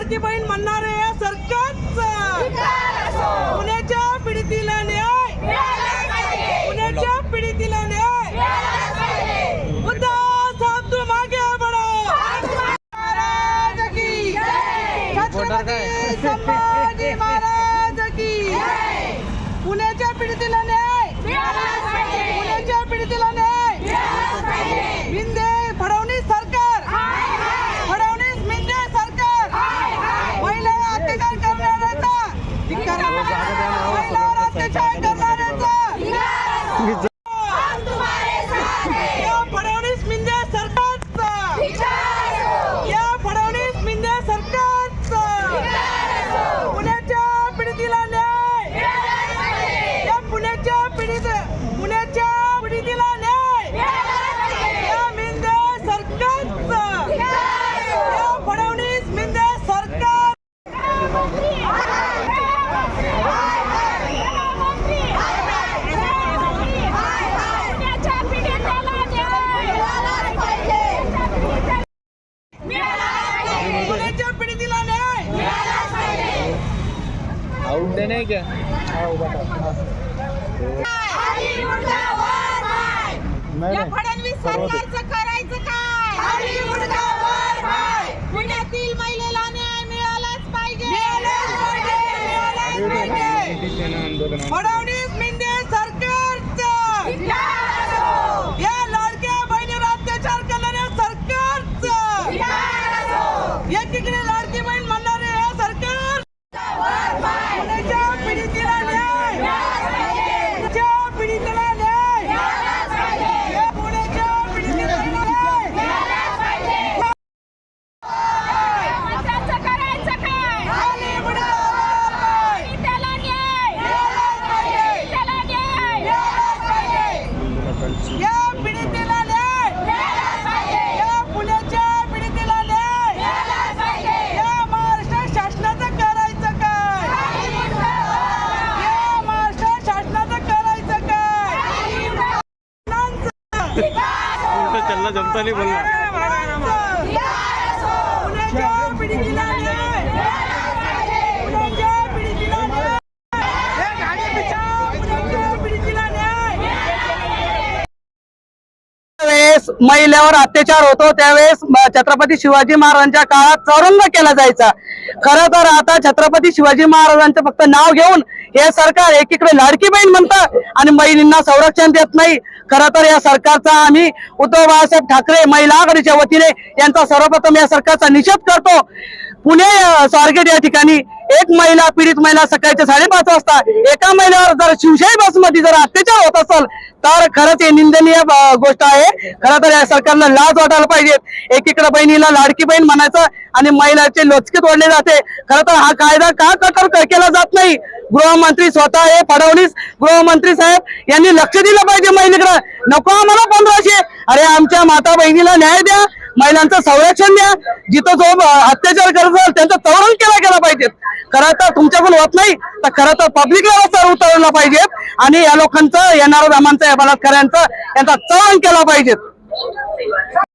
लाडकी बहीण म्हणणारे या सरकारचं पुण्याच्या पीडितीला न्याय, पुण्याच्या पीडितीला न्याय। उद्धव साहब तुम आगे बढ़ो। महाराज की छत्रपती संभाजी महाराज की। पुण्याच्या पीडितीला न्याय, पुण्याच्या पीडितीला न्याय। मिंदे फडणवीस सरकार, फडणवीस मिंदे सरकार महिला अत्याचार करणाऱ्याचा धिक्कार, महिलावर अत्याचार करणाऱ्याचा या फडणवीस मिंदे सरकारचा, या फडणवीस मिंदे सरकारचा पुण्याच्या पीडितीला न्याय, या पुण्याच्या पीडितीला न्याय। या मिंदे सरकारचा, या फडणवीस मिंदे सरकार। पुण्याच्या पीडितीला न्याय। आउट देणे क्या या फडणवीस सरकारचं करायचं काय? पुण्यातील महिलेला न्याय मिळालाच पाहिजे, फडणवीस मिंदे सरकारचं, या लाडक्या बहिणीवर अत्याचार करणाऱ्या सरकारचं, एकीकडे लाडकी बहीण म्हणणारे या सरकार पुण्याच्या पीडितीला न्याय, पुण्याच्या पीडितीला न्याय, पुण्याच्या पीडितीला न्याय। त्याचं करायचं काय? त्याला न्याय, त्याला न्याय। या पीडितेला न्याय, या पुण्याच्या पीडितेला न्याय। या महाराष्ट्र शासनाचं करायचं काय? या महाराष्ट्र शासनाचं करायचं काय? उलट चलना जमता नहीं बोलना। पुण्याच्या पीडितेला न्याय, पुण्याच्या पीडितेला न्याय, पुण्याच्या पीडितेला न्याय। त्यावेळेस महिलेवर अत्याचार होतो त्यावेळेस छत्रपती शिवाजी महाराजांच्या काळात चौरंग केला जायचा। खरं तर आता छत्रपती शिवाजी महाराजांचं फक्त नाव घेऊन हे सरकार एकीकडे लाडकी बहीण म्हणतं आणि महिलांना संरक्षण देत नाही। खरं तर या सरकारचा आम्ही उद्धव बाळासाहेब ठाकरे महिला आघाडीच्या वतीने यांचा सर्वप्रथम या सरकारचा निषेध करतो। पुणे स्वारगेट या ठिकाणी एक महिला, पीडित महिला सकाळच्या 5:30 वाजता एका महिलेवर जर शिवशाही बसमध्ये जर अत्याचार होत असेल तर खरंच हे निंदनीय गोष्ट आहे। खरं तर या सरकारला लाज वाटायला पाहिजे। एकीकडे बहिणीला लाडकी बहीण म्हणायचं आणि महिलांचे लोचके तोडले जाते। खरं तर हा कायदा का कठोर केला जात नाही? गृहमंत्री स्वतः हे फडणवीस गृहमंत्री साहेब यांनी लक्ष दिलं पाहिजे महिलेकडे। नको आम्हाला 1500, अरे आमच्या माता बहिणीला न्याय द्या, महिलांचं संरक्षण द्या। जिथं जो अत्याचार करत असेल त्यांचं तवरण केला पाहिजे। खरं तर तुमच्याकडून होत नाही तर खरं तर पब्लिकला उतरवलं पाहिजे आणि या लोकांचं, येणाऱ्या दमांचं, या बलात्काऱ्यांचं यांचा तवरण केला पाहिजे।